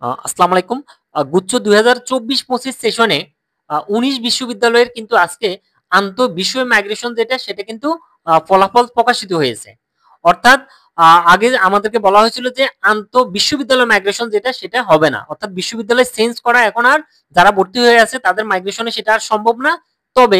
আসসালামু আলাইকুম। গুচ্ছ ২০২৪-২৫ সেশনে ১৯ বিশ্ববিদ্যালয়ের কিন্তু আজকে আন্তঃবিষয় মাইগ্রেশন যেটা সেটা কিন্তু ফলাফল প্রকাশিত হয়েছে। অর্থাৎ আগে আমাদেরকে বলা হয়েছিল যে আন্তঃবিশ্ববিদ্যালয় মাইগ্রেশন যেটা সেটা হবে না। অর্থাৎ বিশ্ববিদ্যালয় চেঞ্জ করা এখন আর যারা ভর্তি হয়ে আছে তাদের মাইগ্রেশনে সেটা আর সম্ভব না। তবে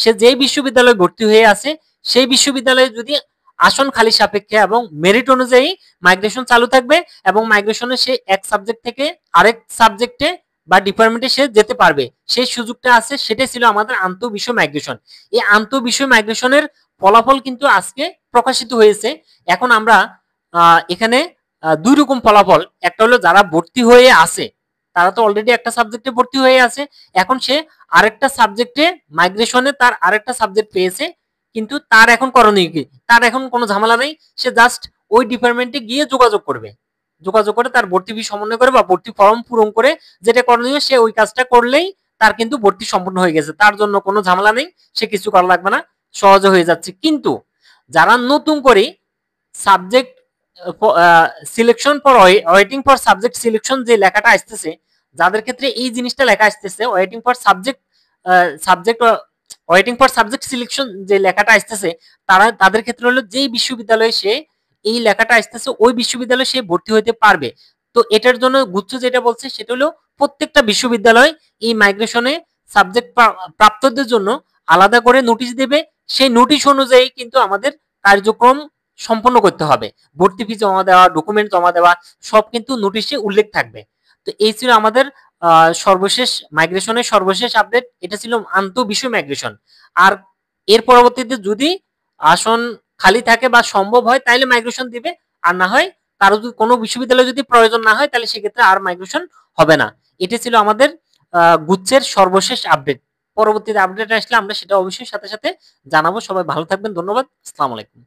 সে যেই বিশ্ববিদ্যালয়ে ভর্তি হয়ে আছে সেই বিশ্ববিদ্যালয়ে যদি আসন খালি সাপেক্ষে এবং মেরিট অনুযায়ী মাইগ্রেশন চালু থাকবে এবং মাইগ্রেশনে সে এক সাবজেক্ট থেকে আরেক সাবজেক্টে বা ডিপার্টমেন্টে সে যেতে পারবে সেই সুযোগটা আছে। সেটাই ছিল আমাদের আন্তঃবিষয় মাইগ্রেশন। এই আন্তঃবিষয় মাইগ্রেশনের ফলাফল কিন্তু আজকে প্রকাশিত হয়েছে। এখন আমরা এখানে দুই রকম ফলাফল, একটা হলো যারা ভর্তি হয়ে আছে তারা তো অলরেডি একটা সাবজেক্টে ভর্তি হয়ে আছে, এখন সে আরেকটা সাবজেক্টে মাইগ্রেশনে তার আরেকটা সাবজেক্ট পেয়েছে, কিন্তু তার এখন করণীয় কি? তার এখন কোনো ঝামেলা নেই, সে জাস্ট ওই ডিপার্টমেন্টে গিয়ে যোগাযোগ করবে, যোগাযোগ করে তার ভর্তি ফি সমন্বয় করে বা ভর্তি ফর্ম পূরণ করে যেটা করণীয় সে ওই কাজটা করলেই তার কিন্তু ভর্তি সম্পূর্ণ হয়ে গেছে, তার জন্য কোনো ঝামেলা নেই, সে কিছু করা লাগবে না, সহজে হয়ে যাচ্ছে। কিন্তু যারা নতুন করে subject selection for waiting for subject selection যে লেখাটা আসতেছে, যাদের ক্ষেত্রে এই জিনিসটা লেখা আসতেছে waiting for subject subject waiting for subject selection যে লেখাটা আসতেছে, তাদের ক্ষেত্রে হলো যেই বিশ্ববিদ্যালয়ে সে এই লেখাটা আসতেছে ওই বিশ্ববিদ্যালয়ে সে ভর্তি হতে পারবে। তো এটার জন্য গুচ্ছ যেটা বলছে সেটা হলো প্রত্যেকটা বিশ্ববিদ্যালয় এই মাইগ্রেশনে সাবজেক্ট প্রাপ্তদের জন্য আলাদা করে নোটিশ দেবে। সেই নোটিশ অনুযায়ী কিন্তু আমাদের কার্যক্রম সম্পন্ন করতে হবে, ভর্তি ফি জমা দেওয়া, ডকুমেন্ট জমা দেওয়া, সব কিন্তু নোটিশে উল্লেখ থাকবে। তো এই ছিল আমাদের সর্বশেষ মাইগ্রেশনের সর্বশেষ আপডেট, এটা ছিল আন্তঃবিষয় মাইগ্রেশন। আর এর পরবর্তীতে যদি আসন খালি থাকে বা সম্ভব হয় তাহলে মাইগ্রেশন দিবে, আর না হয় কারো যদি কোনো বিশ্ববিদ্যালয়ে যদি প্রয়োজন না হয় তাহলে সেক্ষেত্রে আর মাইগ্রেশন হবে না। এটা ছিল আমাদের গুচ্ছের সর্বশেষ আপডেট। পরবর্তীতে আপডেট আসলে আমরা সেটা অবশ্যই সাথে সাথে জানাবো। সবাই ভালো থাকবেন, ধন্যবাদ, আসসালামু আলাইকুম।